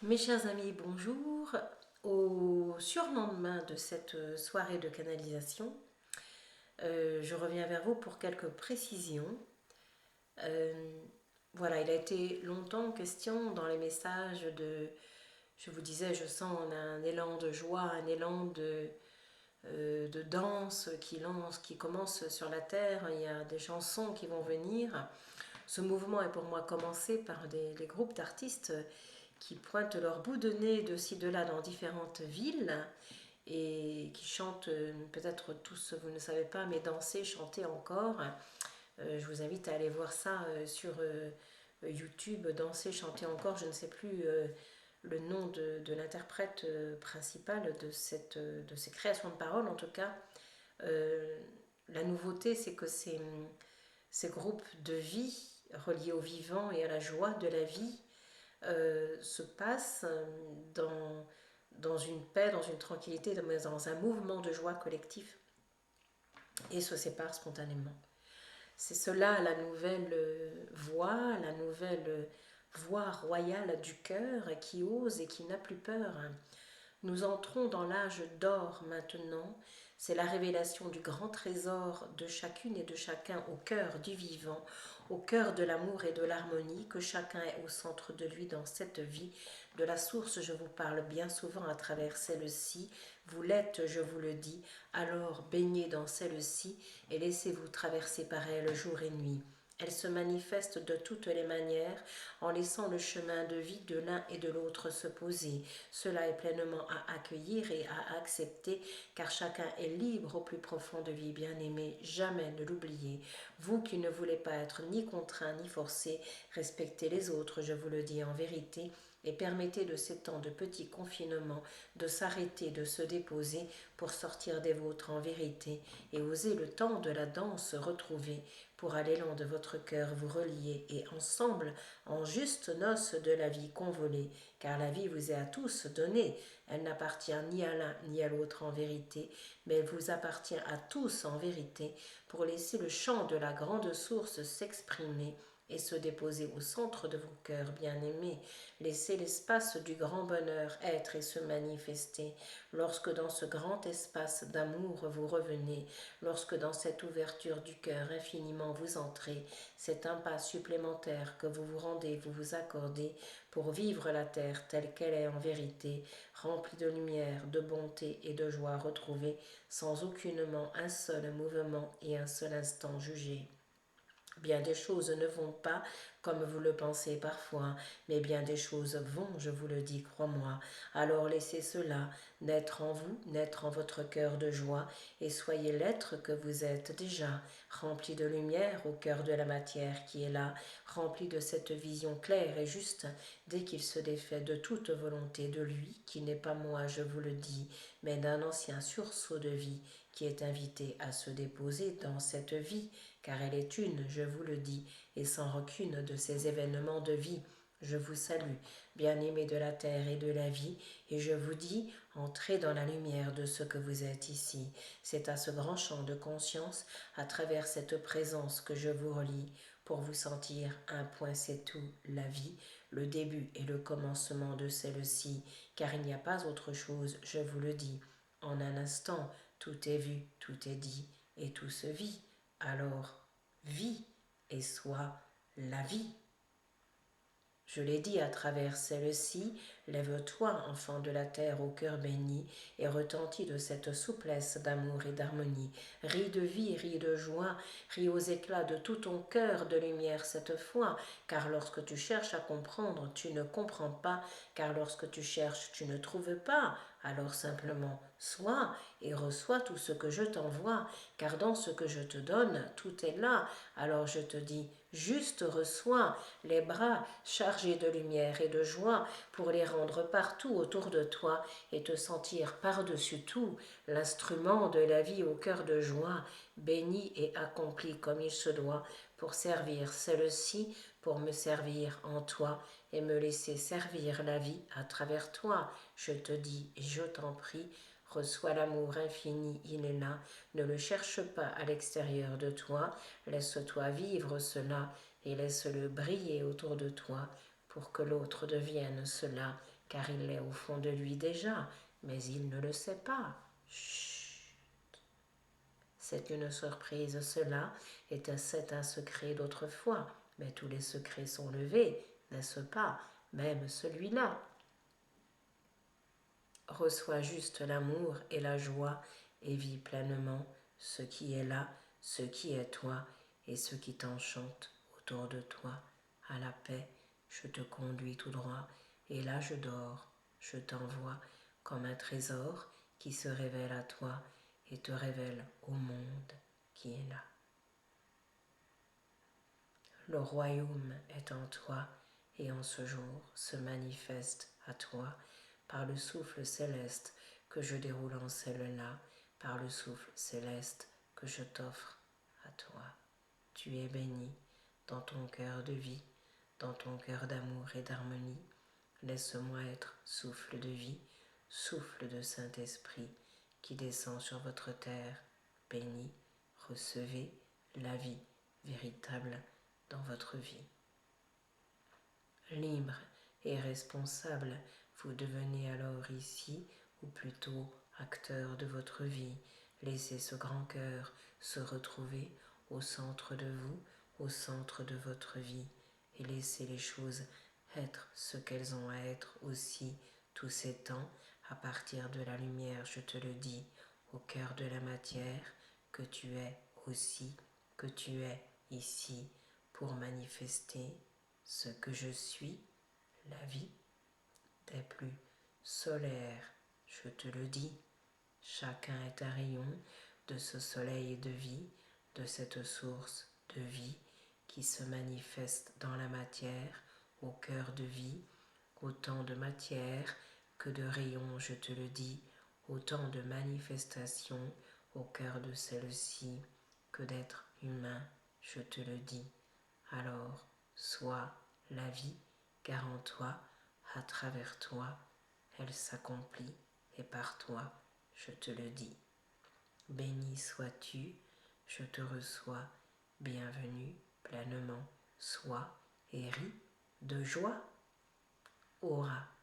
Mes chers amis, bonjour. Au surlendemain de cette soirée de canalisation, je reviens vers vous pour quelques précisions. Euh, voilà, il a été longtemps question dans les messages je vous disais, je sens un élan de joie, un élan de danse qui commence sur la terre. Il y a des chansons qui vont venir. Ce mouvement est pour moi commencé par des groupes d'artistes qui pointent leur bout de nez de ci de là dans différentes villes et qui chantent, peut-être tous vous ne savez pas, mais danser, chanter encore. Je vous invite à aller voir ça sur YouTube, danser, chanter encore. Je ne sais plus le nom de l'interprète principal de ces créations de paroles. En tout cas, euh, la nouveauté, c'est que ces groupes de vie reliés au vivant et à la joie de la vie se passe dans une paix, dans une tranquillité, dans un mouvement de joie collectif et se séparent spontanément. C'est cela la nouvelle voix, la nouvelle voix royale du cœur qui ose et qui n'a plus peur. Nous entrons dans l'âge d'or maintenant. C'est la révélation du grand trésor de chacune et de chacun au cœur du vivant, au cœur de l'amour et de l'harmonie, que chacun est au centre de lui dans cette vie. De la source, je vous parle bien souvent à travers celle-ci. Vous l'êtes, je vous le dis. Alors baignez dans celle-ci et laissez-vous traverser par elle jour et nuit. Elle se manifeste de toutes les manières en laissant le chemin de vie de l'un et de l'autre se poser. Cela est pleinement à accueillir et à accepter car chacun est libre au plus profond de vie bien-aimée. Jamais ne l'oubliez. Vous qui ne voulez pas être ni contraint ni forcé, respectez les autres, je vous le dis en vérité, et permettez de ces temps de petit confinement de s'arrêter, de se déposer pour sortir des vôtres en vérité et oser le temps de la danse retrouver pour à l'élan de votre cœur vous relier et ensemble en juste noces de la vie convoler, car la vie vous est à tous donnée, elle n'appartient ni à l'un ni à l'autre en vérité, mais elle vous appartient à tous en vérité pour laisser le chant de la grande source s'exprimer et se déposer au centre de vos cœurs bien-aimés. Laissez l'espace du grand bonheur être et se manifester. Lorsque dans ce grand espace d'amour vous revenez, lorsque dans cette ouverture du cœur infiniment vous entrez, c'est un pas supplémentaire que vous vous rendez, vous vous accordez pour vivre la terre telle qu'elle est en vérité, remplie de lumière, de bonté et de joie retrouvée, sans aucunement un seul mouvement et un seul instant jugé. Bien des choses ne vont pas comme vous le pensez parfois, mais bien des choses vont, je vous le dis, crois-moi. Alors laissez cela naître en vous, naître en votre cœur de joie, et soyez l'être que vous êtes déjà, rempli de lumière au cœur de la matière qui est là, rempli de cette vision claire et juste, dès qu'il se défait de toute volonté de lui, qui n'est pas moi, je vous le dis, mais d'un ancien sursaut de vie, qui est invité à se déposer dans cette vie, car elle est une, je vous le dis, et sans rancune de ces événements de vie. Je vous salue, bien-aimés de la terre et de la vie, et je vous dis, entrez dans la lumière de ce que vous êtes ici. C'est à ce grand champ de conscience, à travers cette présence que je vous relie, pour vous sentir un point c'est tout, la vie, le début et le commencement de celle-ci, car il n'y a pas autre chose, je vous le dis. En un instant, tout est vu, tout est dit, et tout se vit. Alors, vis et sois la vie. Je l'ai dit à travers celle-ci, lève-toi, enfant de la terre au cœur béni, et retentis de cette souplesse d'amour et d'harmonie. Ris de vie, ris de joie, ris aux éclats de tout ton cœur de lumière cette fois, car lorsque tu cherches à comprendre, tu ne comprends pas, car lorsque tu cherches, tu ne trouves pas. Alors simplement, sois et reçois tout ce que je t'envoie, car dans ce que je te donne, tout est là. Alors je te dis, juste reçois les bras chargés de lumière et de joie pour les rendre partout autour de toi et te sentir par-dessus tout l'instrument de la vie au cœur de joie, béni et accompli comme il se doit, pour servir celle-ci, pour me servir en toi et me laisser servir la vie à travers toi. Je te dis et je t'en prie, reçois l'amour infini, il est là, ne le cherche pas à l'extérieur de toi, laisse-toi vivre cela et laisse-le briller autour de toi pour que l'autre devienne cela, car il l'est au fond de lui déjà, mais il ne le sait pas. Chut. C'est une surprise cela, et c'est un secret d'autrefois, mais tous les secrets sont levés, n'est-ce pas, même celui-là. Reçois juste l'amour et la joie et vis pleinement ce qui est là, ce qui est toi et ce qui t'enchante autour de toi. À la paix, je te conduis tout droit et là je dors, je t'envoie comme un trésor qui se révèle à toi et te révèle au monde qui est là. Le royaume est en toi et en ce jour se manifeste à toi par le souffle céleste que je déroule en celle-là, par le souffle céleste que je t'offre à toi. Tu es béni dans ton cœur de vie, dans ton cœur d'amour et d'harmonie. Laisse-moi être souffle de vie, souffle de Saint-Esprit qui descend sur votre terre. Béni, recevez la vie véritable dans votre vie. Libre et responsable, vous devenez alors ici, ou plutôt acteur de votre vie. Laissez ce grand cœur se retrouver au centre de vous, au centre de votre vie, et laissez les choses être ce qu'elles ont à être aussi tous ces temps, à partir de la lumière, je te le dis, au cœur de la matière, que tu es aussi, que tu es ici pour manifester ce que je suis, la vie des plus solaires, je te le dis. Chacun est un rayon de ce soleil de vie, de cette source de vie qui se manifeste dans la matière, au cœur de vie, autant de matière que de rayons, je te le dis, autant de manifestations au cœur de celle-ci que d'êtres humains, je te le dis. Alors, sois la vie, car en toi, à travers toi, elle s'accomplit, et par toi, je te le dis. Béni sois-tu, je te reçois, bienvenue pleinement, sois et ris de joie. Ora